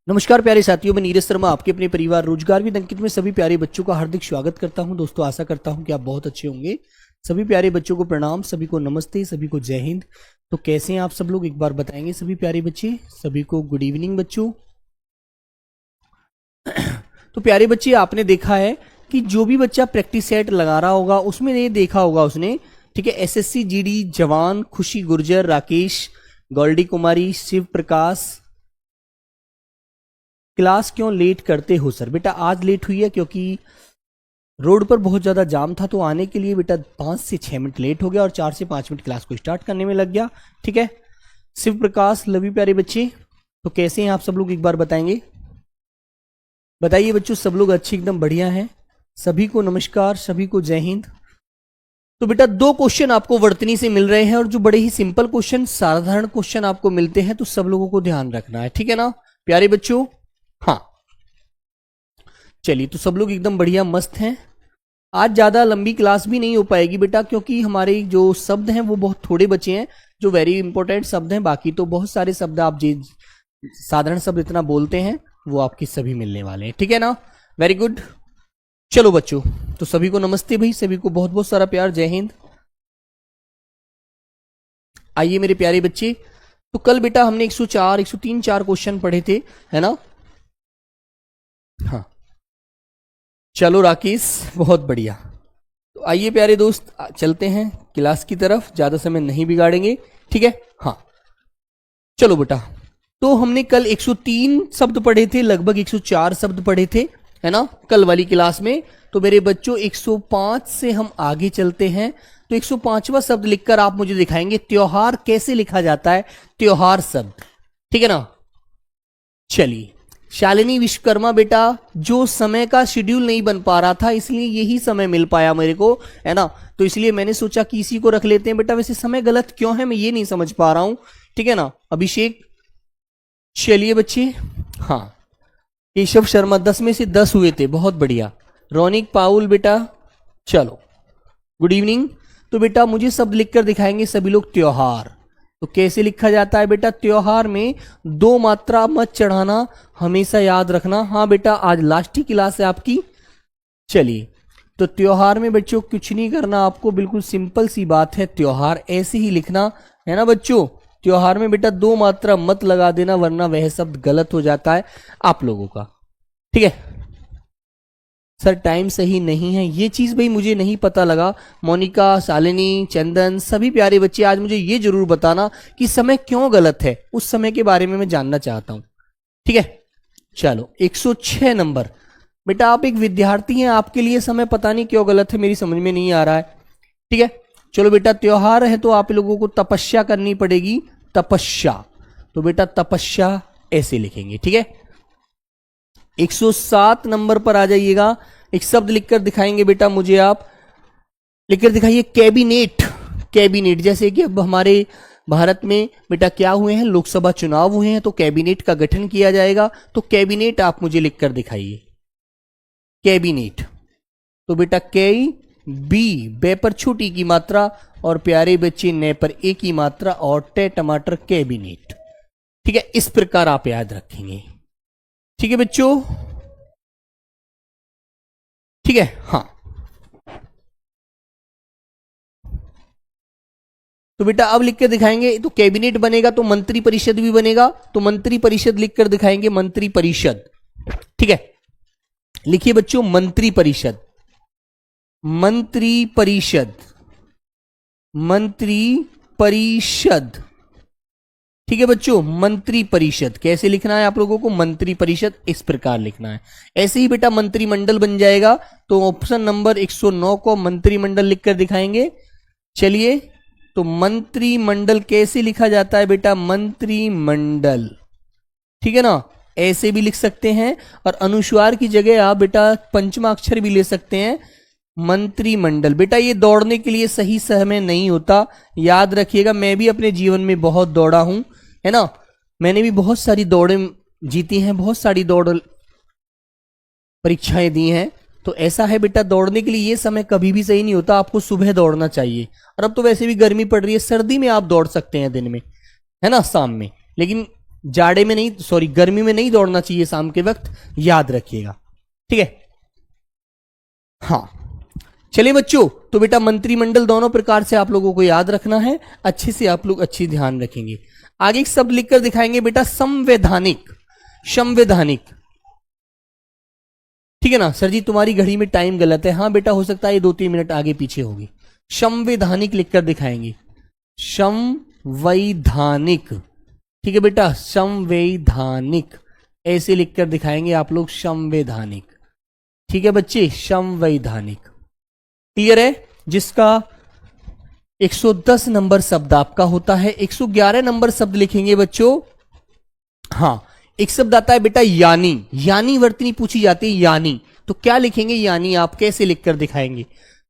नमस्कार प्यारे साथियों, मैं नीरज शर्मा आपके अपने परिवार रोजगार विद अंकित में सभी प्यारे बच्चों का हार्दिक स्वागत करता हूं। दोस्तों, आशा करता हूं कि आप बहुत अच्छे होंगे। सभी प्यारे बच्चों को प्रणाम, सभी को नमस्ते, सभी को जय हिंद। तो कैसे हैं आप सब लोग, एक बार बताएंगे सभी प्यारे बच्चे। सभी को गुड इवनिंग बच्चों। तो प्यारे बच्चे, आपने देखा है कि जो भी बच्चा प्रैक्टिस सेट लगा रहा होगा उसमें ये देखा होगा उसने, ठीक है, एसएससी जीडी जवान, खुशी गुर्जर, राकेश, गोल्डी कुमारी, शिव प्रकाश, क्लास क्यों लेट करते हो सर। बेटा आज लेट हुई है क्योंकि रोड पर बहुत ज़्यादा जाम था, तो आने के लिए बेटा 5 से 6 मिनट लेट हो गया और 4 से 5 मिनट क्लास को स्टार्ट करने में लग गया। ठीक है, शिव प्रकाश, लवी प्यारे बच्चे। तो कैसे हैं आप सब लोग, एक बार बताएंगे। बताइए बच्चों, सब लोग अच्छे, एकदम बढ़िया हैं। सभी को नमस्कार, सभी को जय हिंद। तो बेटा 2 क्वेश्चन आपको वर्तनी से मिल रहे हैं और जो बड़े ही सिंपल क्वेश्चन, साधारण क्वेश्चन आपको मिलते हैं, तो सब लोगों को ध्यान रखना है, ठीक है ना प्यारे बच्चों। हाँ चलिए, तो सब लोग एकदम बढ़िया मस्त हैं। आज ज्यादा लंबी क्लास भी नहीं हो पाएगी बेटा, क्योंकि हमारे जो शब्द हैं वो बहुत थोड़े बचे हैं जो वेरी इंपॉर्टेंट शब्द हैं। बाकी तो बहुत सारे शब्द आप जो साधारण शब्द इतना बोलते हैं वो आपके सभी मिलने वाले हैं, ठीक है ना। Very good. चलो बच्चों, तो सभी को नमस्ते भाई, सभी को बहुत बहुत सारा प्यार, जय हिंद। आइए मेरे प्यारे बच्चे, तो कल बेटा हमने 104, 103, 4 क्वेश्चन पढ़े थे, है ना। हाँ चलो राकेश, बहुत बढ़िया। तो आइए प्यारे दोस्त, चलते हैं क्लास की तरफ, ज्यादा समय नहीं बिगाड़ेंगे, ठीक है। हाँ चलो बेटा, तो हमने कल 103 शब्द पढ़े थे, लगभग 104 शब्द पढ़े थे, है ना, कल वाली क्लास में। तो मेरे बच्चों 105 से हम आगे चलते हैं। तो 105वां शब्द लिखकर आप मुझे दिखाएंगे त्योहार कैसे लिखा जाता है, त्योहार शब्द, ठीक है ना। चलिए, शालिनी विश्वकर्मा बेटा, जो समय का शेड्यूल नहीं बन पा रहा था इसलिए यही समय मिल पाया मेरे को, है ना, तो इसलिए मैंने सोचा कि इसी को रख लेते हैं। बेटा वैसे समय गलत क्यों है मैं ये नहीं समझ पा रहा हूं, ठीक है ना। अभिषेक, चलिए बच्चे। हाँ, केशव शर्मा, 10 में से 10 हुए थे, बहुत बढ़िया। रोनिक पाउल बेटा, चलो गुड इवनिंग। तो बेटा मुझे शब्द लिखकर दिखाएंगे सभी लोग, त्योहार। तो कैसे लिखा जाता है बेटा, त्योहार में 2 मात्रा मत चढ़ाना, हमेशा याद रखना। हाँ बेटा, आज लास्ट ही क्लास है आपकी। चलिए, तो त्योहार में बच्चों कुछ नहीं करना आपको, बिल्कुल सिंपल सी बात है, त्योहार ऐसे ही लिखना, है ना बच्चों। त्योहार में बेटा 2 मात्रा मत लगा देना, वरना वह शब्द गलत हो जाता है आप लोगों का, ठीक है। सर टाइम सही नहीं है, ये चीज भाई मुझे नहीं पता लगा। मोनिका, शालिनी, चंदन, सभी प्यारे बच्चे, आज मुझे ये जरूर बताना कि समय क्यों गलत है, उस समय के बारे में मैं जानना चाहता हूं, ठीक है। चलो 106 नंबर। बेटा आप एक विद्यार्थी हैं, आपके लिए समय पता नहीं क्यों गलत है, मेरी समझ में नहीं आ रहा है, ठीक है। चलो बेटा, त्योहार है तो आप लोगों को तपस्या करनी पड़ेगी, तपस्या। तो बेटा तपस्या ऐसे लिखेंगे, ठीक है। 107 नंबर पर आ जाइएगा। एक शब्द लिखकर दिखाएंगे बेटा मुझे, आप लिखकर दिखाइए कैबिनेट। कैबिनेट, जैसे कि अब हमारे भारत में बेटा क्या हुए हैं, लोकसभा चुनाव हुए हैं, तो कैबिनेट का गठन किया जाएगा। तो कैबिनेट आप मुझे लिखकर दिखाइए, कैबिनेट। तो बेटा कै बी, बे पर छोटी की मात्रा, और प्यारे बच्चे ने पर ए की मात्रा, और टे टमाटर, कैबिनेट, ठीक है। इस प्रकार आप याद रखेंगे, ठीक है बच्चों, ठीक है। हाँ, तो बेटा अब लिख कर दिखाएंगे, तो कैबिनेट बनेगा तो मंत्री परिषद भी बनेगा, तो मंत्री परिषद लिखकर दिखाएंगे, मंत्री परिषद, ठीक है। लिखिए बच्चों, मंत्री परिषद, मंत्री परिषद, मंत्री परिषद, ठीक है बच्चों, मंत्री परिषद। कैसे लिखना है आप लोगों को, मंत्री परिषद इस प्रकार लिखना है। ऐसे ही बेटा मंत्रिमंडल बन जाएगा, तो ऑप्शन नंबर 109 को मंत्रिमंडल लिखकर दिखाएंगे। चलिए, तो मंत्रिमंडल कैसे लिखा जाता है बेटा, मंत्रिमंडल, ठीक है ना, ऐसे भी लिख सकते हैं। और अनुस्वार की जगह आप बेटा पंचमा अक्षर भी ले सकते हैं, मंत्रिमंडल। बेटा ये दौड़ने के लिए सही समय नहीं होता, याद रखिएगा। मैं भी अपने जीवन में बहुत दौड़ा हूं, है ना, मैंने भी बहुत सारी दौड़ें जीती हैं, बहुत सारी दौड़ परीक्षाएं दी हैं। तो ऐसा है बेटा, दौड़ने के लिए ये समय कभी भी सही नहीं होता, आपको सुबह दौड़ना चाहिए। और अब तो वैसे भी गर्मी पड़ रही है, सर्दी में आप दौड़ सकते हैं दिन में, है ना, शाम में, लेकिन जाड़े में नहीं, सॉरी गर्मी में नहीं दौड़ना चाहिए शाम के वक्त, याद रखिएगा, ठीक है। हाँ चलिए बच्चों, तो बेटा मंत्रिमंडल दोनों प्रकार से आप लोगों को याद रखना है, अच्छे से आप लोग अच्छी ध्यान रखेंगे। आगे एक शब्द लिखकर दिखाएंगे बेटा, संवैधानिक। संवैधानिक, ठीक है ना सर जी, तुम्हारी घड़ी में टाइम गलत है। हाँ बेटा, हो सकता है ये 2-3 मिनट आगे पीछे होगी। संवैधानिक लिखकर दिखाएंगे, संवैधानिक, ठीक है बेटा, संवैधानिक ऐसे लिखकर दिखाएंगे आप लोग, संवैधानिक, ठीक है बच्चे, संवैधानिक। क्लियर है? जिसका 110 नंबर शब्द आपका होता है, 111 नंबर शब्द लिखेंगे बच्चों। हाँ, एक शब्द आता है बेटा यानी, यानी वर्तनी पूछी जाती है, यानी, तो क्या लिखेंगे यानी, आप कैसे लिखकर दिखाएंगे?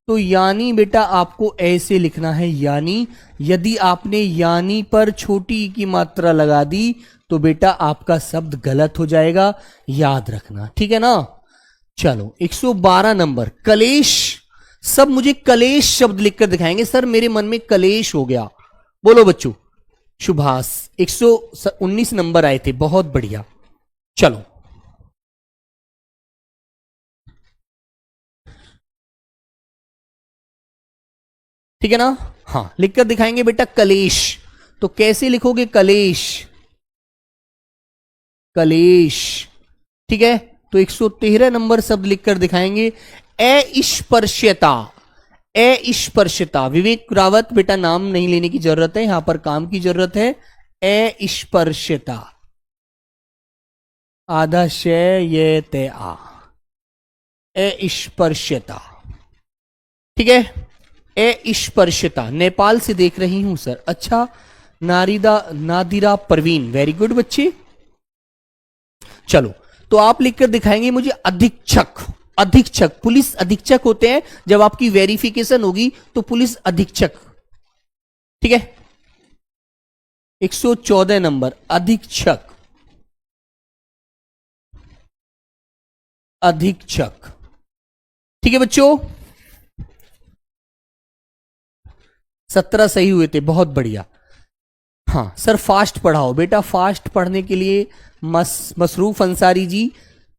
तो यानी बेटा आपको ऐसे लिखना है, यानी। यदि आपने यानी पर छोटी ई की मात्रा लगा दी तो बेटा आपका शब्द गलत हो जाएगा, याद रखना, ठीक है ना। चलो 112 नंबर, कलेश। सब मुझे कलेश शब्द लिखकर दिखाएंगे। सर मेरे मन में कलेश हो गया, बोलो बच्चों। सुभाष 119 नंबर आए थे, बहुत बढ़िया। चलो ठीक है ना। हाँ, लिखकर दिखाएंगे बेटा कलेश। तो कैसे लिखोगे कलेश? कलेश, ठीक है। तो 113 नंबर शब्द लिखकर दिखाएंगे, अस्पृश्यता। अस्पृश्यता, विवेक रावत बेटा नाम नहीं लेने की जरूरत है, यहां पर काम की जरूरत है। अस्पृश्यता, आधा शय ये ते आ, अस्पृश्यता, ठीक है। अस्पृश्यता, नेपाल से देख रही हूं सर, अच्छा। नादिरा परवीन, वेरी गुड बच्चे। चलो, तो आप लिखकर दिखाएंगे मुझे अधीक्षक। अधीक्षक, पुलिस अधीक्षक होते हैं, जब आपकी वेरिफिकेशन होगी तो पुलिस अधीक्षक, ठीक है। 114 नंबर, अधीक्षक। अधीक्षक, ठीक है बच्चों। 17 सही हुए थे, बहुत बढ़िया। हाँ सर, फास्ट पढ़ाओ बेटा। फास्ट पढ़ने के लिए मसरूफ अंसारी जी,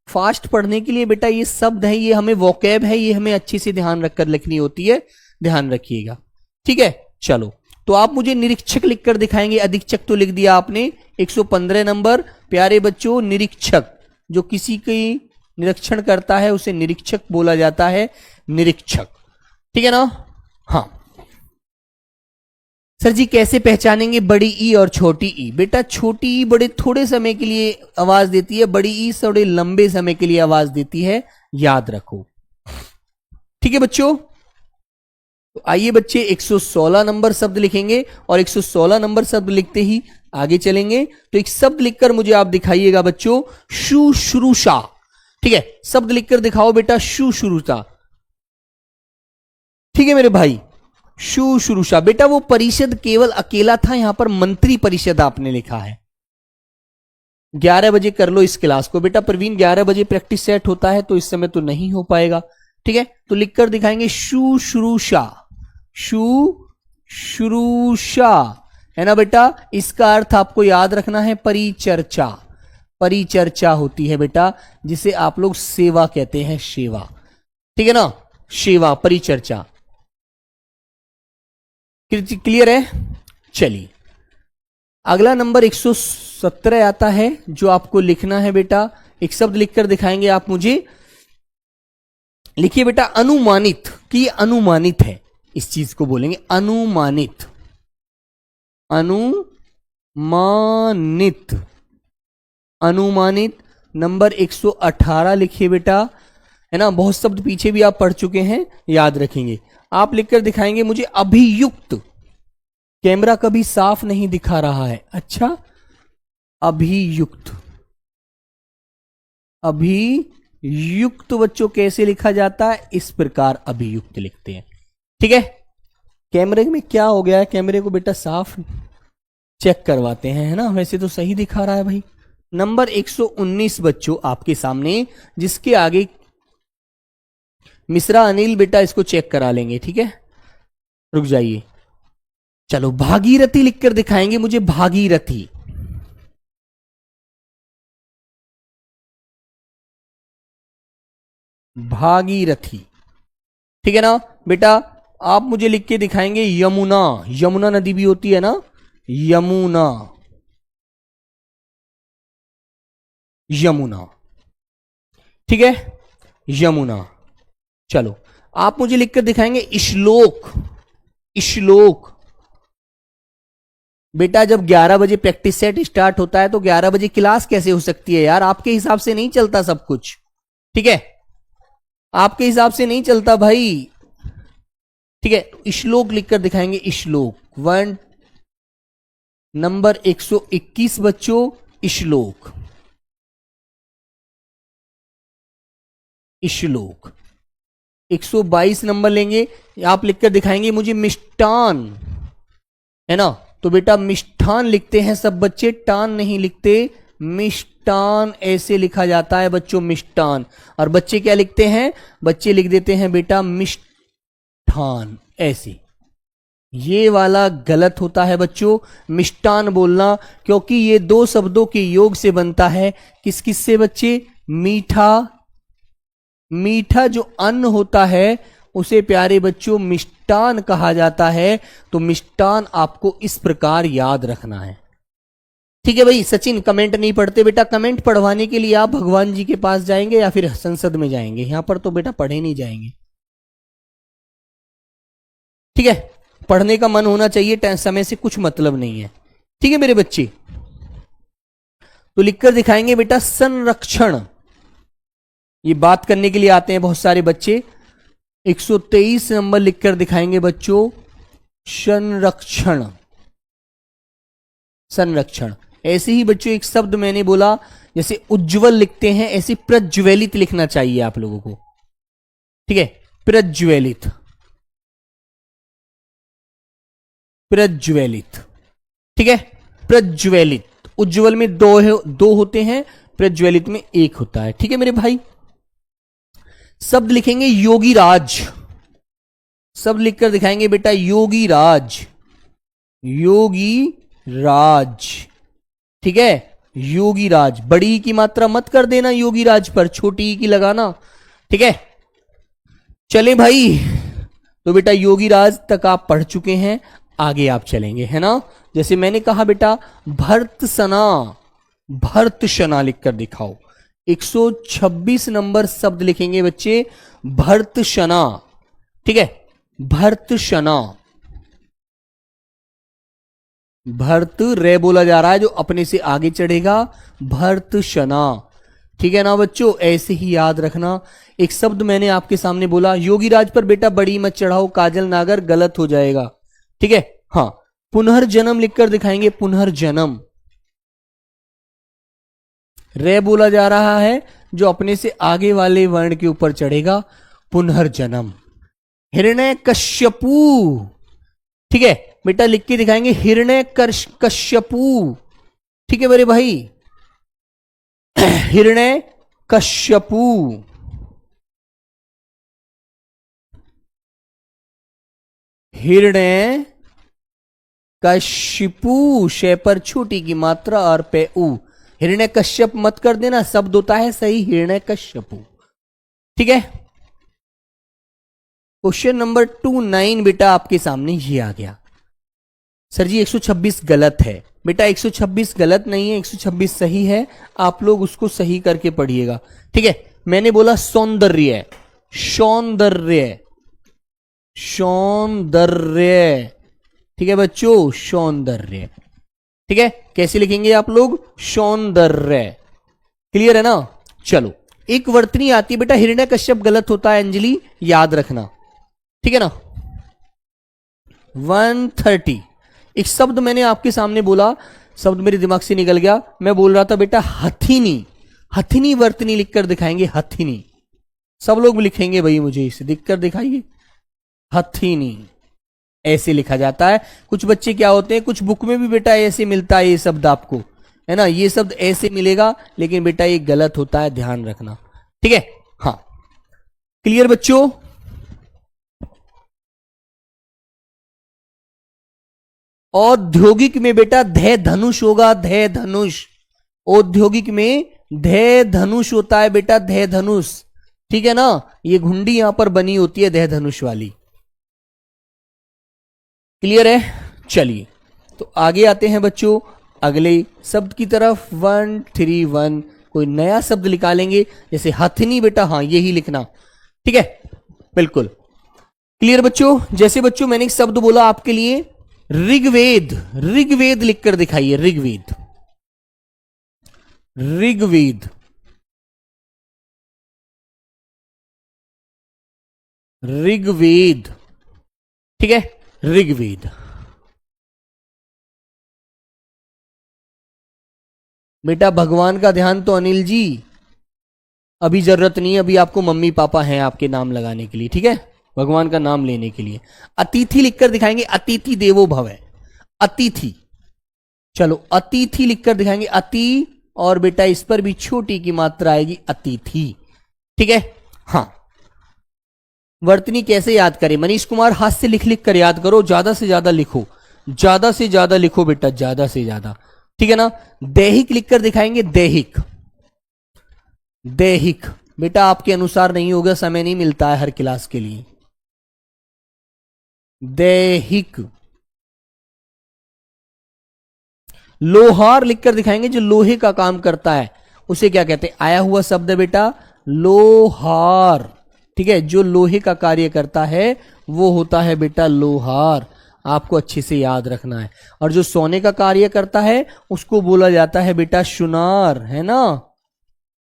फास्ट पढ़ने के लिए बेटा ये शब्द है, ये हमें वोकैब है, ये हमें अच्छे से ध्यान रखकर लिखनी होती है, ध्यान रखिएगा, ठीक है। चलो, तो आप मुझे निरीक्षक लिखकर दिखाएंगे। अधीक्षक तो लिख दिया आपने। 115 नंबर, प्यारे बच्चों, निरीक्षक, जो किसी की निरीक्षण करता है उसे निरीक्षक बोला जाता है, निरीक्षक, ठीक है ना। हाँ सर जी, कैसे पहचानेंगे बड़ी ई और छोटी ई? बेटा छोटी ई बड़े थोड़े समय के लिए आवाज देती है, बड़ी ई थोड़े लंबे समय के लिए आवाज देती है, याद रखो, ठीक है बच्चों। तो आइए बच्चे 116 नंबर शब्द लिखेंगे, और 116 नंबर शब्द लिखते ही आगे चलेंगे। तो एक शब्द लिखकर मुझे आप दिखाइएगा बच्चों, शुश्रूषा, ठीक है। शब्द लिखकर दिखाओ बेटा, शुश्रूषा, ठीक है मेरे भाई। शुश्रूषा, बेटा वो परिषद केवल अकेला था, यहां पर मंत्री परिषद आपने लिखा है। 11 बजे कर लो इस क्लास को बेटा। प्रवीण 11 बजे प्रैक्टिस सेट होता है, तो इस समय तो नहीं हो पाएगा, ठीक है। तो लिखकर दिखाएंगे शुश्रूषा, शुश्रूषा, है ना बेटा। इसका अर्थ आपको याद रखना है, परिचर्चा। परिचर्चा होती है बेटा, जिसे आप लोग सेवा कहते हैं, सेवा, ठीक है ना, सेवा, परिचर्चा। क्लियर है? चलिए अगला नंबर 117 आता है, जो आपको लिखना है बेटा। एक शब्द लिखकर दिखाएंगे आप मुझे। लिखिए बेटा अनुमानित, कि अनुमानित है, इस चीज को बोलेंगे अनुमानित। अनुमानित, अनुमानित। नंबर 118 लिखिए बेटा, है ना। बहुत शब्द पीछे भी आप पढ़ चुके हैं, याद रखेंगे। आप लिखकर दिखाएंगे मुझे अभियुक्त। कैमरा कभी साफ नहीं दिखा रहा है, अच्छा। अभियुक्त, अभियुक्त बच्चों कैसे लिखा जाता है? इस प्रकार अभियुक्त लिखते हैं, ठीक है। कैमरे में क्या हो गया है? कैमरे को बेटा साफ चेक करवाते हैं, है ना। वैसे तो सही दिखा रहा है भाई। नंबर 119 बच्चों आपके सामने, जिसके आगे मिश्रा अनिल बेटा इसको चेक करा लेंगे, ठीक है। रुक जाइए। चलो भागीरथी लिखकर दिखाएंगे मुझे, भागीरथी। भागीरथी। ठीक है ना बेटा, आप मुझे लिख के दिखाएंगे यमुना, यमुना नदी भी होती है ना, यमुना, यमुना। ठीक है, यमुना। चलो आप मुझे लिखकर दिखाएंगे श्लोक, श्लोक। बेटा जब 11 बजे प्रैक्टिस सेट स्टार्ट होता है तो 11 बजे क्लास कैसे हो सकती है यार? आपके हिसाब से नहीं चलता सब कुछ। ठीक है, आपके हिसाब से नहीं चलता भाई। ठीक है, श्लोक लिखकर दिखाएंगे, श्लोक 1 नंबर 121 बच्चों, श्लोक, श्लोक 122 नंबर लेंगे। आप लिखकर दिखाएंगे मुझे मिष्टान, है ना? तो बेटा मिष्ठान लिखते हैं सब बच्चे, टान नहीं लिखते, मिष्टान ऐसे लिखा जाता है बच्चों, मिष्टान। और बच्चे क्या लिखते हैं? बच्चे लिख देते हैं बेटा मिष्ठान ऐसे। ये वाला गलत होता है बच्चों, मिष्टान बोलना, क्योंकि ये दो शब्दों के योग से बनता है। किस किस से बच्चे? मीठा, मीठा जो अन्न होता है उसे प्यारे बच्चों मिष्टान कहा जाता है। तो मिष्टान आपको इस प्रकार याद रखना है। ठीक है भाई। सचिन कमेंट नहीं पढ़ते बेटा, कमेंट पढ़वाने के लिए आप भगवान जी के पास जाएंगे या फिर संसद में जाएंगे, यहां पर तो बेटा पढ़े नहीं जाएंगे। ठीक है, पढ़ने का मन होना चाहिए, समय से कुछ मतलब नहीं है। ठीक है मेरे बच्चे, तो लिखकर दिखाएंगे बेटा संरक्षण। ये बात करने के लिए आते हैं बहुत सारे बच्चे। 123 नंबर लिखकर दिखाएंगे बच्चों संरक्षण, संरक्षण। ऐसे ही बच्चों एक शब्द मैंने बोला, जैसे उज्जवल लिखते हैं ऐसे प्रज्वलित लिखना चाहिए आप लोगों को। ठीक है, प्रज्वलित, प्रज्वलित। ठीक है, प्रज्वलित। उज्जवल में दो होते हैं, प्रज्वलित में एक होता है। ठीक है मेरे भाई। शब्द लिखेंगे योगी राज, शब्द लिखकर दिखाएंगे बेटा योगी राज, योगी राज। ठीक है, योगी राज। बड़ी की मात्रा मत कर देना योगी राज पर, छोटी की लगाना। ठीक है, चले भाई। तो बेटा योगी राज तक आप पढ़ चुके हैं, आगे आप चलेंगे, है ना? जैसे मैंने कहा बेटा भर्त्सना, भर्त्सना लिखकर दिखाओ। 126 नंबर शब्द लिखेंगे बच्चे भर्त्सना। ठीक है, भर्त्सना। भर्त रे बोला जा रहा है, जो अपने से आगे चढ़ेगा, भर्त्सना। ठीक है ना बच्चों, ऐसे ही याद रखना। एक शब्द मैंने आपके सामने बोला योगीराज पर, बेटा बड़ी मत चढ़ाओ काजल नागर, गलत हो जाएगा। ठीक है, हाँ। पुनर्जन्म लिखकर दिखाएंगे, पुनर्जन्म। रे बोला जा रहा है, जो अपने से आगे वाले वर्ण के ऊपर चढ़ेगा, पुनर्जन्म। हिरण्यकश्यपु। ठीक है बेटा, लिख के दिखाएंगे हिरण्यकश्यपु। ठीक है मेरे भाई, हिरण्यकश्यपु, हिरण्यकशिपु। शे पर छोटी की मात्रा और पे उ। हिरण्यकश्यप मत कर देना, शब्द होता है सही हिरण्यकश्यपु। ठीक है, क्वेश्चन नंबर 29 बेटा आपके सामने ये आ गया। सर जी 126 गलत है। बेटा 126 गलत नहीं है, 126 सही है, आप लोग उसको सही करके पढ़िएगा। ठीक है, मैंने बोला सौंदर्य, सौंदर्य, सौंदर्य। ठीक है बच्चों, सौंदर्य। ठीक है, कैसे लिखेंगे आप लोग? सौंदर्य। क्लियर है ना? चलो, एक वर्तनी आती है बेटा, हिरण्यकश्यप गलत होता है अंजलि, याद रखना। ठीक है ना? 130। एक शब्द मैंने आपके सामने बोला, शब्द मेरे दिमाग से निकल गया, मैं बोल रहा था बेटा हथिनी। हथिनी वर्तनी लिखकर दिखाएंगे, हथिनी। सब लोग लिखेंगे भाई, मुझे इसे दिखकर दिखाइए, हथिनी ऐसे लिखा जाता है। कुछ बच्चे क्या होते हैं, कुछ बुक में भी बेटा ऐसे मिलता है ये शब्द आपको, है ना? ये शब्द ऐसे मिलेगा, लेकिन बेटा ये गलत होता है, ध्यान रखना। ठीक है, हाँ। क्लियर बच्चों? औद्योगिक में बेटा धै धनुष होगा, धै धनुष। औद्योगिक में धै धनुष होता है बेटा, धै धनुष। ठीक है ना, ये घुंडी यहां पर बनी होती है देह धनुष वाली। क्लियर है? चलिए तो आगे आते हैं बच्चों अगले शब्द की तरफ। 131 कोई नया शब्द निकालेंगे, जैसे हथनी बेटा, हाँ यही लिखना, ठीक है, बिल्कुल क्लियर बच्चों। जैसे बच्चों मैंने एक शब्द बोला आपके लिए ऋग्वेद, ऋग्वेद लिखकर दिखाइए, ऋग्वेद, ऋग्वेद, ऋग्वेद, ठीक है, ऋग्वेद। बेटा भगवान का ध्यान तो अनिल जी अभी जरूरत नहीं है, अभी आपको मम्मी पापा हैं आपके नाम लगाने के लिए, ठीक है, भगवान का नाम लेने के लिए। अतिथि लिखकर दिखाएंगे, अतिथि देवो भव है, अतिथि, चलो अतिथि लिखकर दिखाएंगे, अति, और बेटा इस पर भी छोटी की मात्रा आएगी, अतिथि, ठीक है। हाँ, वर्तनी कैसे याद करें? मनीष कुमार, हाथ से लिख लिख कर याद करो, ज्यादा से ज्यादा लिखो, ज्यादा से ज्यादा लिखो बेटा, ज्यादा से ज्यादा, ठीक है ना। दैहिक लिखकर दिखाएंगे, दैहिक, दैहिक बेटा आपके अनुसार नहीं होगा, समय नहीं मिलता है हर क्लास के लिए। दैहिक। लोहार लिखकर दिखाएंगे, जो लोहे का काम करता है उसे क्या कहते हैं? आया हुआ शब्द है बेटा लोहार, ठीक है, जो लोहे का कार्य करता है वो होता है बेटा लोहार, आपको अच्छे से याद रखना है। और जो सोने का कार्य करता है उसको बोला जाता है बेटा सुनार, है ना,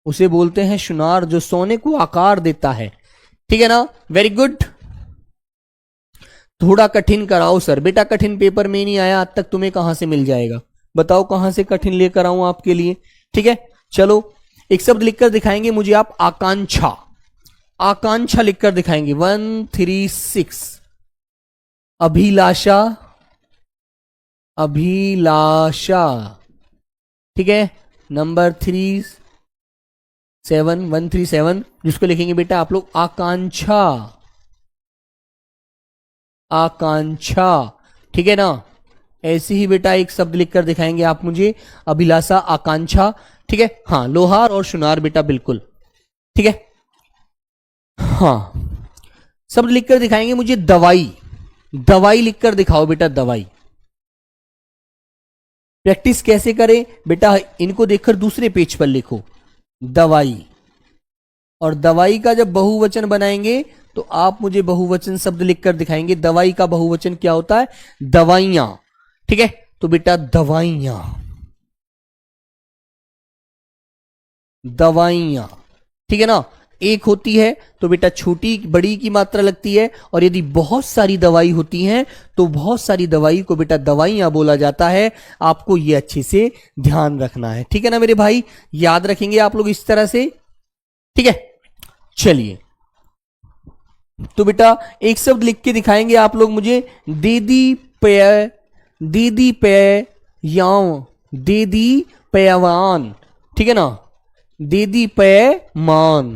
उसे बोलते हैं सुनार, जो सोने को आकार देता है, ठीक है ना। Very good. थोड़ा कठिन कराओ सर, बेटा कठिन पेपर में नहीं आया आज तक, तुम्हें कहां से मिल जाएगा बताओ, कहां से कठिन लेकर आऊं आपके लिए, ठीक है। चलो एक शब्द लिखकर दिखाएंगे मुझे आप, आकांक्षा, आकांक्षा लिखकर दिखाएंगे। 136 अभिलाषा, अभिलाषा, ठीक है। नंबर 137 जिसको लिखेंगे बेटा आप लोग आकांक्षा, आकांक्षा, ठीक है ना। ऐसे ही बेटा एक शब्द लिखकर दिखाएंगे आप मुझे, अभिलाषा, आकांक्षा, ठीक है। हाँ, लोहार और सुनार बेटा, बिल्कुल ठीक है। हाँ, शब्द लिखकर दिखाएंगे मुझे दवाई, दवाई लिखकर दिखाओ बेटा, दवाई। प्रैक्टिस कैसे करें बेटा? इनको देखकर दूसरे पेज पर लिखो दवाई, और दवाई का जब बहुवचन बनाएंगे तो आप मुझे बहुवचन शब्द लिखकर दिखाएंगे। दवाई का बहुवचन क्या होता है? दवाइयां, ठीक है। तो बेटा दवाइयां, दवाइयां, ठीक है ना। एक होती है तो बेटा छोटी बड़ी की मात्रा लगती है, और यदि बहुत सारी दवाई होती हैं तो बहुत सारी दवाई को बेटा दवाइयां बोला जाता है। आपको ये अच्छे से ध्यान रखना है, ठीक है ना मेरे भाई, याद रखेंगे आप लोग इस तरह से, ठीक है। चलिए तो बेटा एक शब्द लिख के दिखाएंगे आप लोग मुझे, दीदी पे, दीदी पे याव, दीदी पेयवान, ठीक है ना, दीदी पे मान।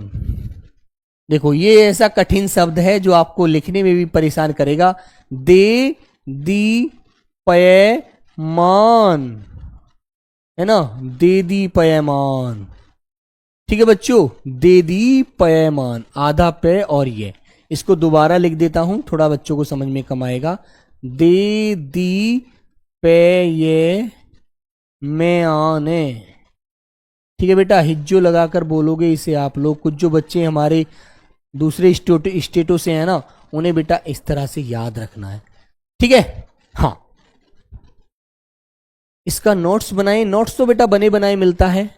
देखो ये ऐसा कठिन शब्द है जो आपको लिखने में भी परेशान करेगा, दे दी पय मान, है ना, दे दी पयमान, ठीक है बच्चों, दे दी पयमान, आधा पे और ये, इसको दोबारा लिख देता हूं, थोड़ा बच्चों को समझ में कम आएगा। दे दी पे ये में आने, ठीक है बेटा, हिज्जो लगाकर बोलोगे इसे आप लोग। कुछ जो बच्चे हमारे दूसरे स्टेटों से हैं ना, उन्हें बेटा इस तरह से याद रखना है, ठीक है। हाँ, इसका नोट्स बनाए, नोट्स तो बेटा बने बनाए मिलता है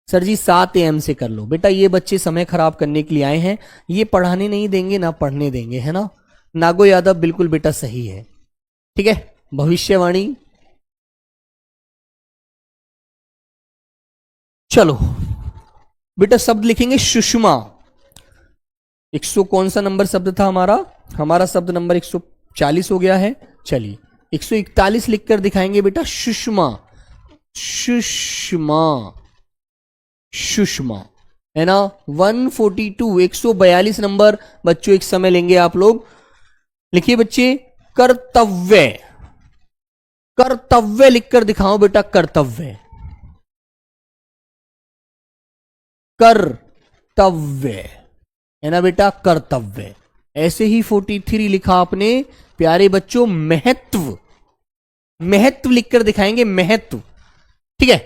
सर जी, 7 AM से कर लो बेटा। ये बच्चे समय खराब करने के लिए आए हैं, ये पढ़ाने नहीं देंगे ना पढ़ने देंगे, है ना। नागो यादव बिल्कुल बेटा सही है, ठीक है। भविष्यवाणी, चलो बेटा शब्द लिखेंगे सुषमा। 100 कौन सा नंबर शब्द था हमारा? हमारा शब्द नंबर 140 हो गया है। चलिए 141 लिखकर दिखाएंगे बेटा, सुषमा, सुषमा, सुषमा, है ना। 142 142 नंबर बच्चों एक समय लेंगे आप लोग। लिखिए बच्चे, कर्तव्य, कर्तव्य लिखकर दिखाओ बेटा, कर्तव्य, कर्तव्य, है ना बेटा, कर्तव्य। ऐसे ही 43 लिखा आपने प्यारे बच्चों, महत्व। महत्व लिखकर दिखाएंगे, महत्व। ठीक है,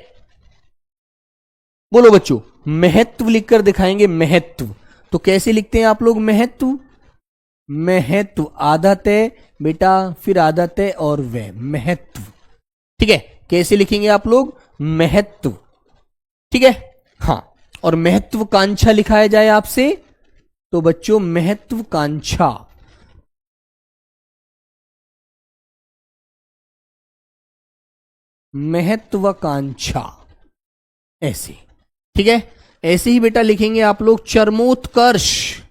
बोलो बच्चों, महत्व लिखकर दिखाएंगे, महत्व। तो कैसे लिखते हैं आप लोग महत्व? महत्व आधा तय बेटा, फिर आधा तय और वे, महत्व। ठीक है, कैसे लिखेंगे आप लोग? महत्व। ठीक है, हाँ। और महत्वाकांक्षा लिखाया जाए आपसे तो बच्चों महत्वाकांक्षा। महत्वाकांक्षा ऐसे। ठीक है, ऐसे ही बेटा लिखेंगे आप लोग चरमोत्कर्ष।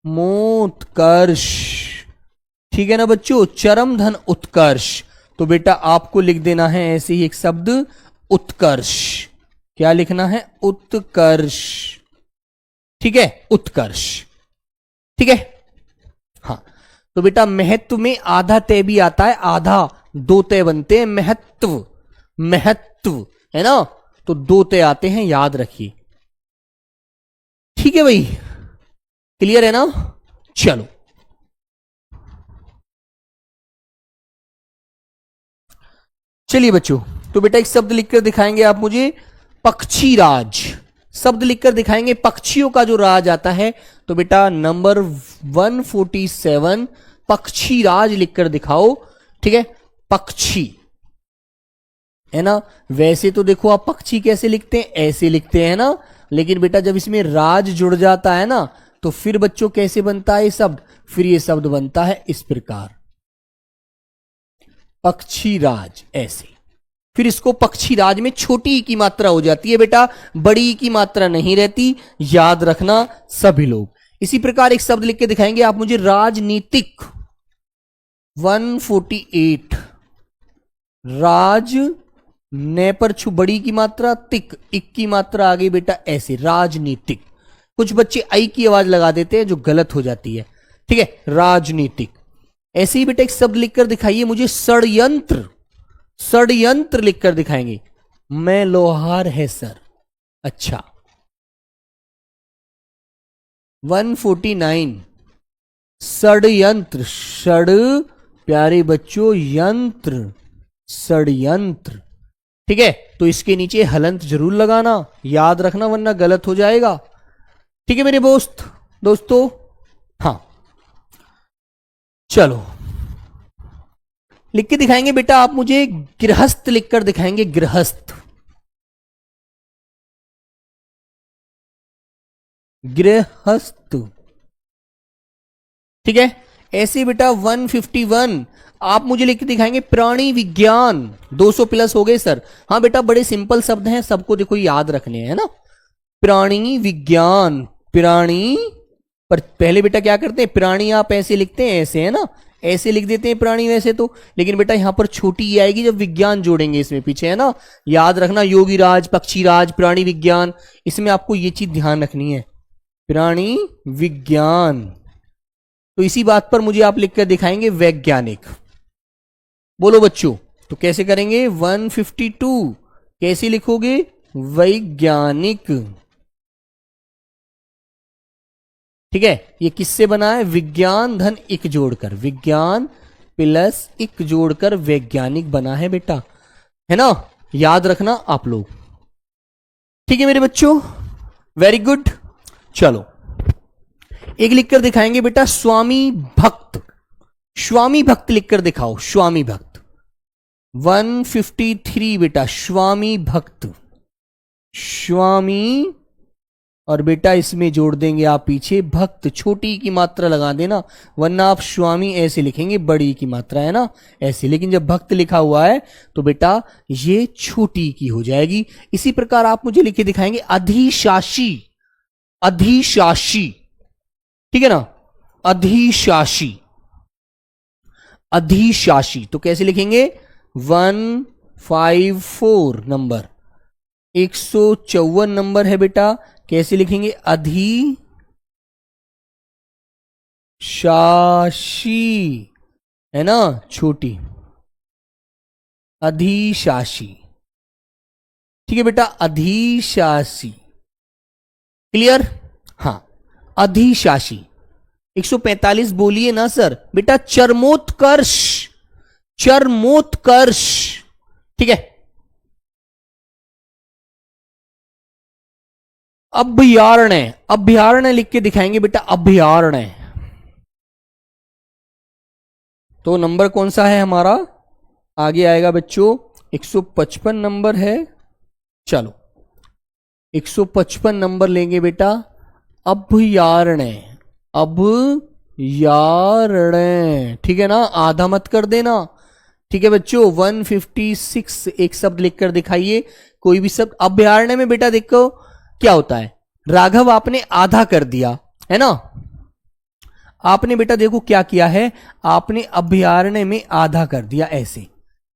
मोत्कर्ष। ठीक है ना बच्चों, चरम धन उत्कर्ष। तो बेटा आपको लिख देना है ऐसे ही एक शब्द, उत्कर्ष। क्या लिखना है? उत्कर्ष। ठीक है, उत्कर्ष। ठीक है, हाँ। तो बेटा महत्व में आधा तय भी आता है, आधा दो तय बनते हैं, महत्व। महत्व है ना, तो दो तय आते हैं, याद रखिए। ठीक है भाई, क्लियर है ना? चलो, चलिए बच्चों, तो बेटा एक शब्द लिखकर दिखाएंगे आप मुझे, पक्षी राज। शब्द लिखकर दिखाएंगे, पक्षियों का जो राज आता है। तो बेटा नंबर 147 पक्षी राज लिखकर दिखाओ। ठीक है, पक्षी है ना। वैसे तो देखो आप पक्षी कैसे लिखते हैं, ऐसे लिखते हैं ना, लेकिन बेटा जब इसमें राज जुड़ जाता है ना, तो फिर बच्चों कैसे बनता है ये शब्द? फिर ये शब्द बनता है इस प्रकार, पक्षी राज, ऐसे। फिर इसको पक्षी राज में छोटी ई की मात्रा हो जाती है बेटा, बड़ी ई की मात्रा नहीं रहती, याद रखना सभी लोग। इसी प्रकार एक शब्द लिख के दिखाएंगे आप मुझे, राजनीतिक। 148 राज, ने पर छु बड़ी की मात्रा, तिक इक की मात्रा आ गई बेटा, ऐसे राजनीतिक। कुछ बच्चे आई की आवाज लगा देते हैं जो गलत हो जाती है। ठीक है, राजनीतिक। ऐसे ही बेटा एक शब्द लिखकर दिखाइए मुझे, षड्यंत्र। षड्यंत्र लिखकर दिखाएंगे, मैं लोहार है सर। अच्छा, 149 षड्यंत्र। षड प्यारे बच्चों, यंत्र, षड्यंत्र। ठीक है, तो इसके नीचे हलंत जरूर लगाना, याद रखना, वरना गलत हो जाएगा। ठीक है मेरे दोस्तों, हाँ। चलो, लिख के दिखाएंगे बेटा आप मुझे, गृहस्थ लिखकर दिखाएंगे, गृहस्थ। गृहस्थ। ठीक है, ऐसे बेटा 151 आप मुझे लिख के दिखाएंगे, प्राणी विज्ञान। 200 प्लस हो गए सर। हाँ बेटा, बड़े सिंपल शब्द हैं, सबको देखो याद रखने हैं ना। प्राणी विज्ञान, प्राणी। पर पहले बेटा क्या करते हैं, प्राणी आप ऐसे लिखते हैं, ऐसे है ना, ऐसे लिख देते हैं प्राणी वैसे तो, लेकिन बेटा यहां पर छोटी ई आएगी जब विज्ञान जोड़ेंगे इसमें पीछे, है ना। याद रखना, योगी राज, पक्षी राज, प्राणी विज्ञान, इसमें आपको ये चीज ध्यान रखनी है, प्राणी विज्ञान। तो इसी बात पर मुझे आप लिखकर दिखाएंगे, वैज्ञानिक। बोलो बच्चों, तो कैसे करेंगे? 152 कैसे लिखोगे? वैज्ञानिक। ठीक है, ये किससे बना है? विज्ञान धन इक जोड़कर, विज्ञान प्लस इक जोड़कर वैज्ञानिक बना है बेटा, है ना। याद रखना आप लोग। ठीक है मेरे बच्चों, वेरी गुड। चलो, एक लिखकर दिखाएंगे बेटा, स्वामी भक्त। स्वामी भक्त लिखकर दिखाओ, स्वामी भक्त। 153 बेटा, स्वामी भक्त। स्वामी, और बेटा इसमें जोड़ देंगे आप पीछे भक्त, छोटी की मात्रा लगा देना, वरना आप स्वामी ऐसे लिखेंगे, बड़ी की मात्रा है ना ऐसे, लेकिन जब भक्त लिखा हुआ है तो बेटा ये छोटी की हो जाएगी। इसी प्रकार आप मुझे लिखे दिखाएंगे, अधिशासी। अधिशासी, ठीक है ना, अधिशासी। अधिशासी तो कैसे लिखेंगे? 154 नंबर, 154 नंबर है बेटा, कैसे लिखेंगे? अधिशासी, है ना, छोटी, अधिशासी। ठीक है बेटा, अधिशासी। क्लियर? हाँ, अधिशासी 145 बोलिए ना सर। बेटा चरमोत्कर्ष, चरमोत्कर्ष, ठीक है। अभयारण्य, अभयारण्य लिख के दिखाएंगे बेटा, अभयारण्य। तो नंबर कौन सा है हमारा? आगे आएगा बच्चों 155 नंबर है। चलो 155 नंबर लेंगे बेटा, अभयारण्य, अभयारण्य, ठीक है ना, आधा मत कर देना, ठीक है बच्चों। 156 एक शब्द लिखकर दिखाइए, कोई भी शब्द। अभयारण्य में बेटा देखो क्या होता है, राघव आपने आधा कर दिया है ना, आपने बेटा देखो क्या किया है, आपने अभयारण्य में आधा कर दिया ऐसे,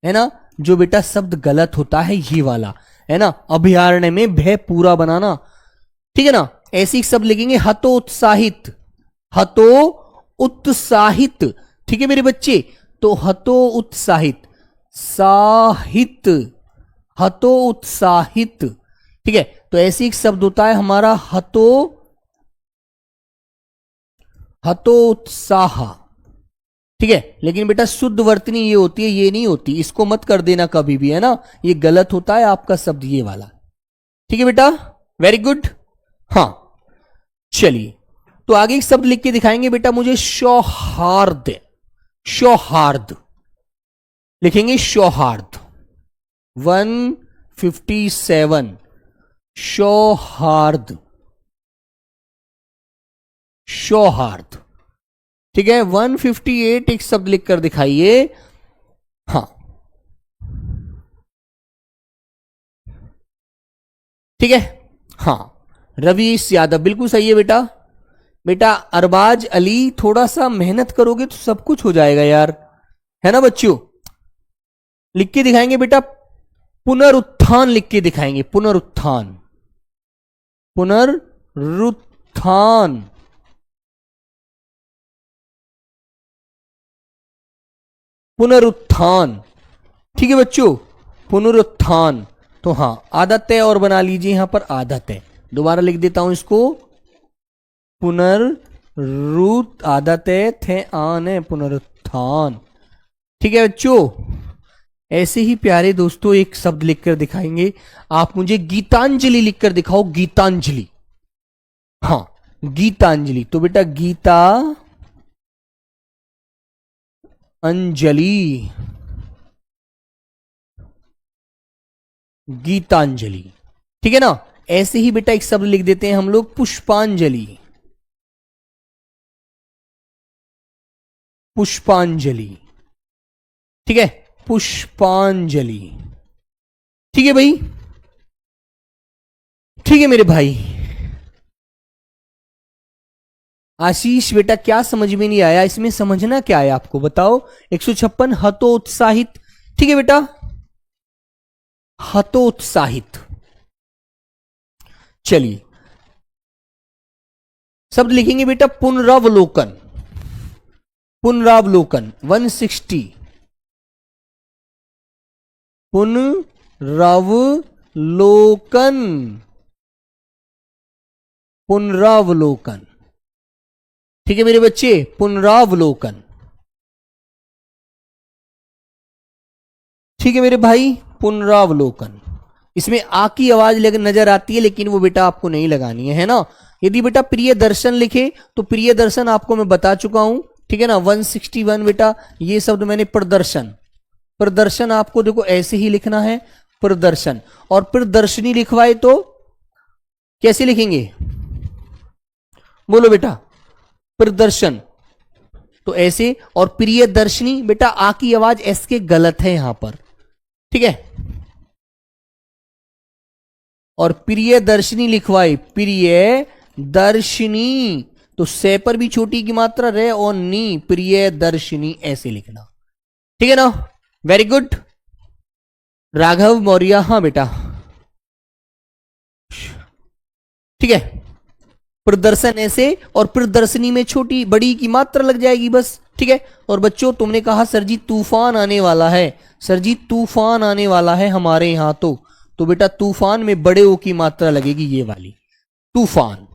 है ना। जो बेटा शब्द गलत होता है ये वाला, है ना, अभयारण्य में भय पूरा बनाना, ठीक है ना। ऐसी शब्द लिखेंगे हतोत्साहित, हतो उत्साहित, ठीक है मेरे बच्चे। तो हतो उत्साहित, साहित, हतो उत्साहित, ठीक है। तो ऐसी एक शब्द होता है हमारा हतो, हतोत्साह, ठीक है। लेकिन बेटा शुद्ध वर्तनी ये होती है, ये नहीं होती, इसको मत कर देना कभी भी, है ना, ये गलत होता है आपका शब्द ये वाला, ठीक है बेटा, वेरी गुड। हाँ चलिए, तो आगे एक शब्द लिख के दिखाएंगे बेटा मुझे, सौहार्द, सौहार्द लिखेंगे, सौहार्द 157, सौहार्द, सौहार्द, ठीक है। 158 एक शब्द लिखकर दिखाइए। हाँ ठीक है, हाँ रवीश यादव बिल्कुल सही है बेटा। बेटा अरबाज अली, थोड़ा सा मेहनत करोगे तो सब कुछ हो जाएगा यार, है ना बच्चों। लिख के दिखाएंगे बेटा, पुनरुत्थान लिख के दिखाएंगे, पुनरुत्थान, पुनरुत्थान, पुनरुत्थान, ठीक है बच्चों, पुनरुत्थान। तो हाँ आदत है, और बना लीजिए यहां पर आदत है, दोबारा लिख देता हूं इसको, पुनरुत, आदत है, थे आन है, पुनरुत्थान, ठीक है बच्चों। ऐसे ही प्यारे दोस्तों एक शब्द लिखकर दिखाएंगे, आप मुझे गीतांजलि लिखकर दिखाओ, गीतांजलि, हाँ गीतांजलि। तो बेटा गीता अंजलि, गीतांजलि, ठीक है ना। ऐसे ही बेटा एक शब्द लिख देते हैं हम लोग, पुष्पांजलि, पुष्पांजलि, ठीक है, पुष्पांजलि, ठीक है भाई, ठीक है मेरे भाई। आशीष बेटा क्या समझ में नहीं आया, इसमें समझना क्या है आपको बताओ। 156 हतोत्साहित, ठीक है बेटा, हतोत्साहित। चलिए शब्द लिखेंगे बेटा, पुनरावलोकन, पुनरावलोकन 160, पुनरावलोकन, पुनरावलोकन, ठीक है मेरे बच्चे, पुनरावलोकन, ठीक है मेरे भाई, पुनरावलोकन। इसमें आ की आवाज नजर आती है, लेकिन वो बेटा आपको नहीं लगानी है ना। यदि बेटा प्रिय दर्शन लिखे तो प्रिय दर्शन आपको मैं बता चुका हूं, ठीक है ना। 161 बेटा ये शब्द मैंने प्रदर्शन, प्रदर्शन आपको देखो ऐसे ही लिखना है, प्रदर्शन। और प्रदर्शनी लिखवाए तो कैसे लिखेंगे, बोलो बेटा, प्रदर्शन तो ऐसे। और प्रिय दर्शनी बेटा आ की आवाज एस के गलत है यहां पर, ठीक है। और प्रिय दर्शनी लिखवाए, प्रिय दर्शनी, तो से पर भी छोटी की मात्रा रे और नी, प्रिय दर्शनी ऐसे लिखना, ठीक है ना, वेरी गुड। राघव मौर्य, हाँ बेटा, ठीक है, प्रदर्शन ऐसे, और प्रदर्शनी में छोटी बड़ी की मात्रा लग जाएगी बस, ठीक है। और बच्चों तुमने कहा सर जी तूफान आने वाला है, सर जी तूफान आने वाला है हमारे यहां, तो बेटा तूफान में बड़े ओ की मात्रा लगेगी ये वाली, तूफान,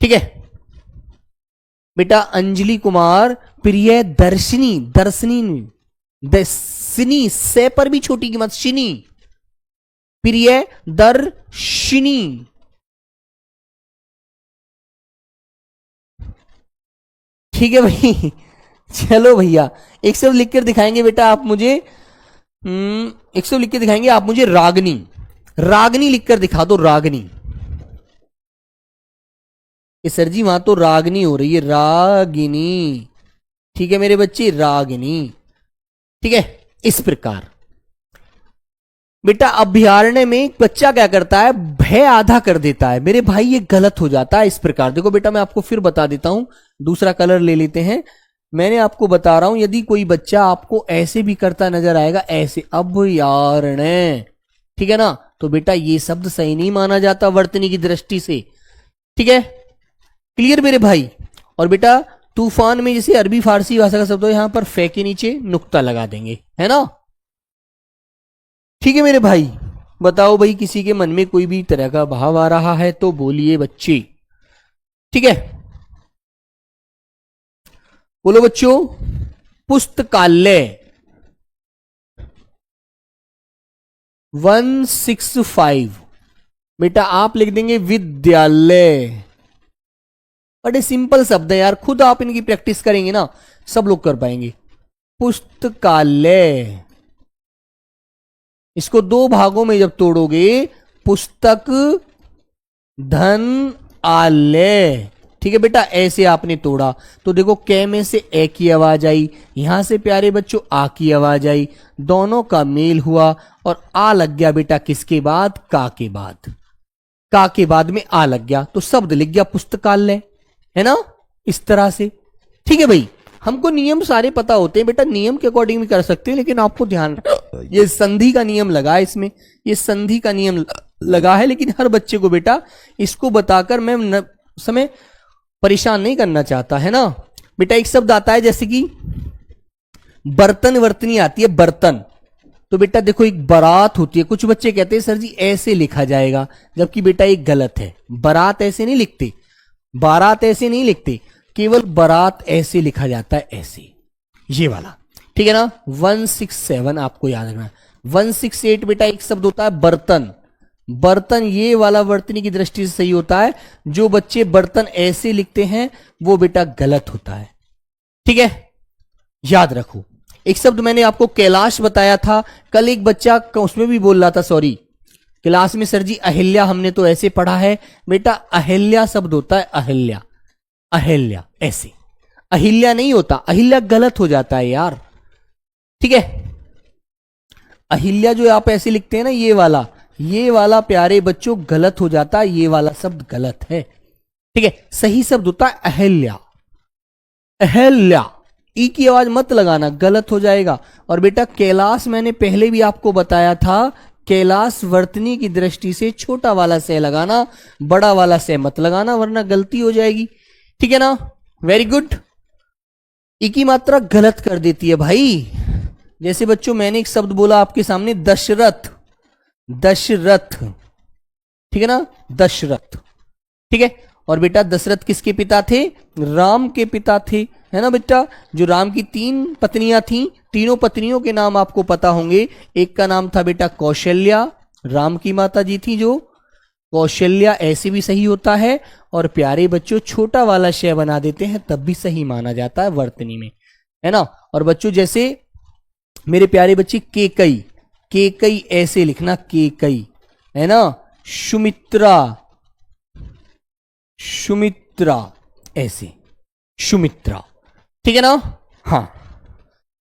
ठीक है बेटा, अंजलि कुमार, प्रिय दर्शनी, दर्शनी दर्शनी से पर भी छोटी कीमत, शिनी, प्रिय दर्शिनी। ठीक है भाई, चलो भैया एक शब्द लिख कर दिखाएंगे बेटा आप मुझे, एक शब्द लिख के दिखाएंगे आप मुझे, रागनी। रागनी लिखकर दिखा दो, रागनी। ये सर जी वहां तो रागनी हो रही है, रागिनी। ठीक है मेरे बच्चे, रागिनी। ठीक है, इस प्रकार बेटा अभ्यारण्य में एक बच्चा क्या करता है, भय आधा कर देता है। मेरे भाई ये गलत हो जाता है इस प्रकार। देखो बेटा मैं आपको फिर बता देता हूं, दूसरा कलर ले लेते हैं। मैंने आपको बता रहा हूं, यदि कोई बच्चा आपको ऐसे भी करता नजर आएगा, ऐसे अभ्यारण्य, ठीक है ना, तो बेटा ये शब्द सही नहीं माना जाता वर्तनी की दृष्टि से। ठीक है, क्लियर मेरे भाई। और बेटा तूफान में जैसे अरबी फारसी भाषा का शब्द हो, यहां पर फे के नीचे नुक्ता लगा देंगे, है ना। ठीक है मेरे भाई, बताओ भाई किसी के मन में कोई भी तरह का भाव आ रहा है तो बोलिए बच्चे। ठीक है, बोलो बच्चों। पुस्तकालय 165, बेटा आप लिख देंगे विद्यालय। बड़े सिंपल शब्द है यार, खुद आप इनकी प्रैक्टिस करेंगे ना सब लोग कर पाएंगे। पुस्तकालय, इसको दो भागों में जब तोड़ोगे, पुस्तक धन आलय। ठीक है बेटा, ऐसे आपने तोड़ा तो देखो कै में से ए की आवाज आई, यहां से प्यारे बच्चों आ की आवाज आई, दोनों का मेल हुआ और आ लग गया बेटा किसके बाद, का के बाद। का के बाद में आ लग गया तो शब्द लिख गया पुस्तकालय, है ना, इस तरह से। ठीक है भाई, हमको नियम सारे पता होते हैं बेटा, नियम के अकॉर्डिंग भी कर सकते हैं, लेकिन आपको ध्यान, ये संधि का नियम लगा है इसमें, ये संधि का नियम लगा है, लेकिन हर बच्चे को बेटा इसको बताकर मैं समय परेशान नहीं करना चाहता, है ना। बेटा एक शब्द आता है जैसे कि बर्तन, वर्तनी आती है बर्तन, तो बेटा देखो एक बारात होती है, कुछ बच्चे कहते हैं सर जी ऐसे लिखा जाएगा, जबकि बेटा एक गलत है। बारात ऐसे नहीं लिखते, बारात ऐसे नहीं लिखते, केवल बारात ऐसे लिखा जाता है, ऐसे, ये वाला। ठीक है ना, 167 आपको याद रखना है। 168 बेटा एक शब्द होता है बर्तन। बर्तन ये वाला वर्तनी की दृष्टि से सही होता है, जो बच्चे बर्तन ऐसे लिखते हैं वो बेटा गलत होता है। ठीक है, याद रखो। एक शब्द मैंने आपको कैलाश बताया था, कल एक बच्चा उसमें भी बोल रहा था, सॉरी क्लास में सर जी अहिल्या हमने तो ऐसे पढ़ा है। बेटा अहिल्या शब्द होता है अहिल्या, अहिल्या ऐसे, अहिल्या नहीं होता, अहिल्या गलत हो जाता है यार। ठीक है, अहिल्या जो आप ऐसे लिखते हैं ना, ये वाला प्यारे बच्चों गलत हो जाता है, ये वाला शब्द गलत है। ठीक है, सही शब्द होता है अहिल्या, अहिल्या। ई की आवाज मत लगाना, गलत हो जाएगा। और बेटा कैलाश मैंने पहले भी आपको बताया था, कैलाश वर्तनी की दृष्टि से छोटा वाला से लगाना, बड़ा वाला से मत लगाना, वरना गलती हो जाएगी। ठीक है ना, वेरी गुड। ई की मात्रा गलत कर देती है भाई। जैसे बच्चों मैंने एक शब्द बोला आपके सामने, दशरथ, दशरथ, ठीक है ना, दशरथ। ठीक है, और बेटा दशरथ किसके पिता थे, राम के पिता थे, है ना बेटा। जो राम की 3 पत्नियां थीं, तीनों पत्नियों के नाम आपको पता होंगे। एक का नाम था बेटा कौशल्या, राम की माता जी थी जो, कौशल्या ऐसे भी सही होता है। और प्यारे बच्चों छोटा वाला शय बना देते हैं तब भी सही माना जाता है वर्तनी में, है ना। और बच्चों जैसे मेरे प्यारे बच्चे केकई, केकई ऐसे लिखना, केकई, है ना। सुमित्रा, सुमित्रा ऐसे, सुमित्रा। ठीक है ना। हाँ,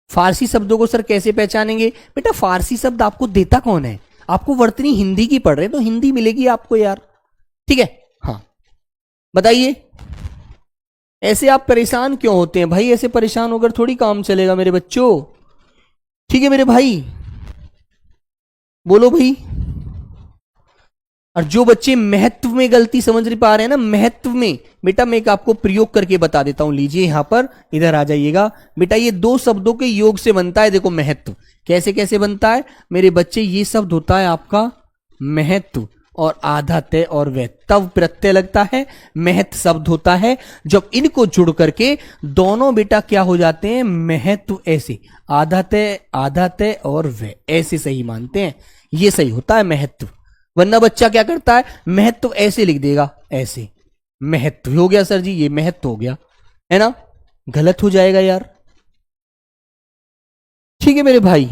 फारसी शब्दों को सर कैसे पहचानेंगे बेटा, फारसी शब्द आपको देता कौन है, आपको वर्तनी हिंदी की पढ़ रहे हैं तो हिंदी मिलेगी आपको यार। ठीक है, हाँ बताइए, ऐसे आप परेशान क्यों होते हैं भाई, ऐसे परेशान होकर थोड़ी काम चलेगा मेरे बच्चों। ठीक है मेरे भाई, बोलो भाई। और जो बच्चे महत्व में गलती समझ नहीं पा रहे हैं ना, महत्व में, बेटा मैं एक आपको प्रयोग करके बता देता हूं, लीजिए यहां पर, इधर आ जाइएगा बेटा। ये 2 शब्दों के योग से बनता है, देखो महत्व कैसे कैसे बनता है मेरे बच्चे। ये शब्द होता है आपका महत्व, और आधा ते और वे, तब प्रत्यय लगता है, महत शब्द होता है। जब इनको जुड़ करके दोनों बेटा क्या हो जाते हैं, महत्व, ऐसे आधा ते और वे, ऐसे सही मानते हैं, ये सही होता है महत्व। वरना बच्चा क्या करता है, महत्व ऐसे लिख देगा, ऐसे महत्व हो गया सर जी, ये महत्व हो गया, है ना, गलत हो जाएगा यार। ठीक है मेरे भाई,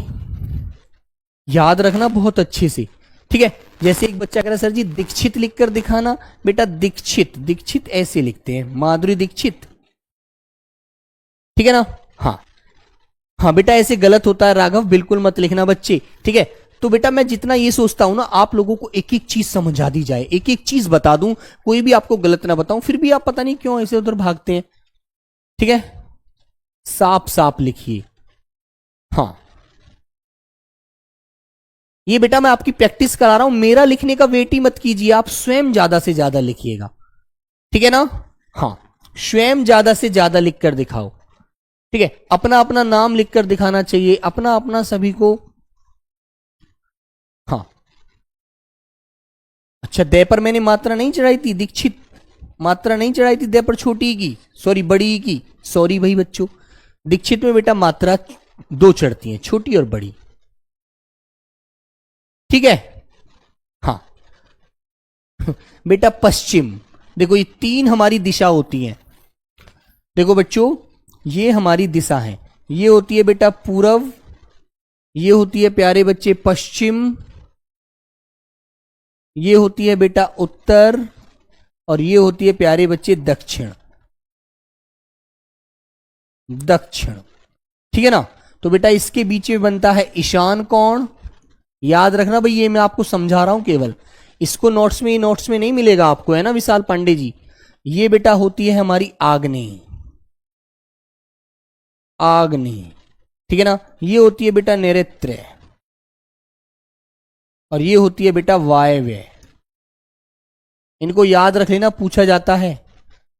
याद रखना बहुत अच्छे से, ठीक है। जैसे एक बच्चा कह रहा है सर जी दीक्षित लिखकर दिखाना, बेटा दीक्षित ऐसे लिखते हैं, माधुरी दीक्षित, ठीक है ना। हाँ बेटा ऐसे गलत होता है राघव, बिल्कुल मत लिखना बच्चे, ठीक है। तो बेटा मैं जितना ये सोचता हूं ना, आप लोगों को एक एक चीज समझा दी जाए, एक एक चीज बता दूं, कोई भी आपको गलत ना बताऊं, फिर भी आप पता नहीं क्यों ऐसे उधर भागते हैं, ठीक है। साफ साफ लिखिए। हाँ ये बेटा मैं आपकी प्रैक्टिस करा रहा हूं, मेरा लिखने का वेट ही मत कीजिए, आप स्वयं ज्यादा से ज्यादा लिखिएगा, ठीक है ना। हाँ स्वयं ज्यादा से ज्यादा लिखकर दिखाओ, ठीक है। अपना अपना नाम लिखकर दिखाना चाहिए, अपना अपना सभी को। हाँ अच्छा, दे पर मैंने मात्रा नहीं चढ़ाई थी, दीक्षित मात्रा नहीं चढ़ाई थी दे पर, छोटी की, सॉरी बड़ी की, सॉरी भाई बच्चों, दीक्षित में बेटा मात्रा दो चढ़ती है, छोटी और बड़ी, ठीक है। हाँ बेटा पश्चिम, देखो ये तीन हमारी दिशा होती हैं, देखो बच्चों ये हमारी दिशा है, ये होती है बेटा पूर्व, ये होती है प्यारे बच्चे पश्चिम, ये होती है बेटा उत्तर, और ये होती है प्यारे बच्चे दक्षिण, ठीक है ना। तो बेटा इसके बीच में बनता है ईशान कोण, याद रखना भाई, ये मैं आपको समझा रहा हूं केवल, इसको नोट्स में नहीं मिलेगा आपको, है ना विशाल पांडे जी। ये बेटा होती है हमारी आग्नेय, ठीक है ना। ये होती है बेटा नैऋत्य, और ये होती है बेटा वायव्य। इनको याद रख लेना, पूछा जाता है,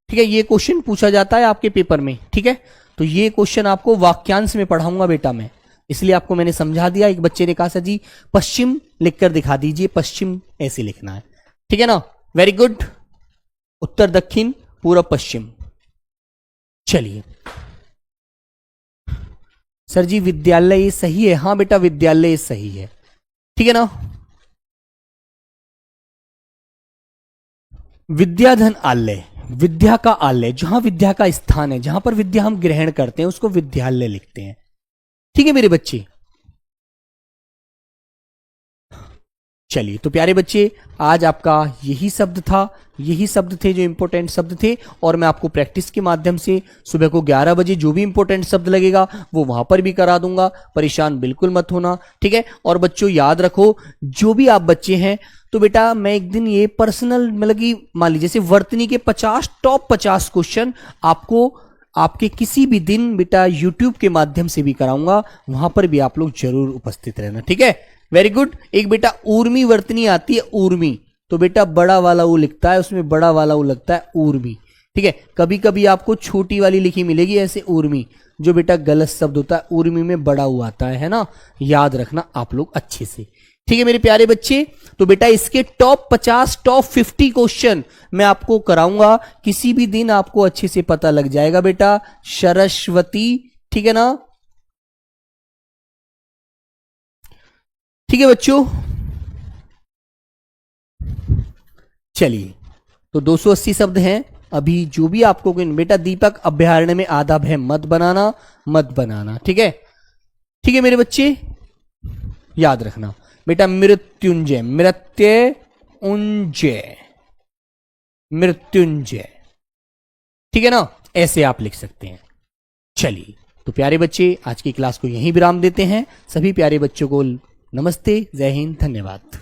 ठीक है, ये क्वेश्चन पूछा जाता है आपके पेपर में, ठीक है। तो ये क्वेश्चन आपको वाक्यांश में पढ़ाऊंगा बेटा मैं, इसलिए आपको मैंने समझा दिया। एक बच्चे ने कहा सर जी पश्चिम लिखकर दिखा दीजिए, पश्चिम ऐसे लिखना है, ठीक है ना, वेरी गुड। उत्तर दक्षिण पूर्व पश्चिम। चलिए सर जी विद्यालय सही है, हाँ बेटा विद्यालय सही है, ठीक है ना। विद्याधन आलय, विद्या का आलय, जहां विद्या का स्थान है, जहां पर विद्या हम ग्रहण करते हैं उसको विद्यालय लिखते हैं, ठीक है मेरे बच्चे। चलिए तो प्यारे बच्चे आज आपका यही शब्द था, यही शब्द थे जो इंपॉर्टेंट शब्द थे, और मैं आपको प्रैक्टिस के माध्यम से सुबह को 11 बजे जो भी इंपॉर्टेंट शब्द लगेगा वो वहां पर भी करा दूंगा, परेशान बिल्कुल मत होना, ठीक है। और बच्चों याद रखो, जो भी आप बच्चे हैं तो बेटा मैं एक दिन ये पर्सनल मतलब कि मान लीजिए जैसे वर्तनी के 50 टॉप 50 क्वेश्चन आपको आपके किसी भी दिन बेटा यूट्यूब के माध्यम से भी कराऊंगा, वहां पर भी आप लोग जरूर उपस्थित रहना, ठीक है। Very good. एक बेटा ऊर्मी वर्तनी आती है, ऊर्मी, तो बेटा बड़ा वाला ऊ लिखता है, उसमें बड़ा वाला ऊ लगता है ऊर्मी, ठीक है। कभी कभी आपको छोटी वाली लिखी मिलेगी ऐसे ऊर्मी, जो बेटा गलत शब्द होता है, ऊर्मी में बड़ा ऊ आता है ना, याद रखना आप लोग अच्छे से, ठीक है मेरे प्यारे बच्चे। तो बेटा इसके टॉप 50 टॉप 50 क्वेश्चन मैं आपको कराऊंगा, किसी भी दिन आपको अच्छे से पता लग जाएगा बेटा। सरस्वती, ठीक है ना, ठीक है बच्चों। चलिए तो 280 शब्द हैं अभी, जो भी आपको बेटा दीपक अभ्यारण्य में आधा भय मत बनाना, ठीक है, ठीक है मेरे बच्चे, याद रखना बेटा। मृत्युंजय, मृत्युंजय, ठीक है ना, ऐसे आप लिख सकते हैं। चलिए तो प्यारे बच्चे आज की क्लास को यहीं विराम देते हैं। सभी प्यारे बच्चों को नमस्ते, जय हिंद, धन्यवाद।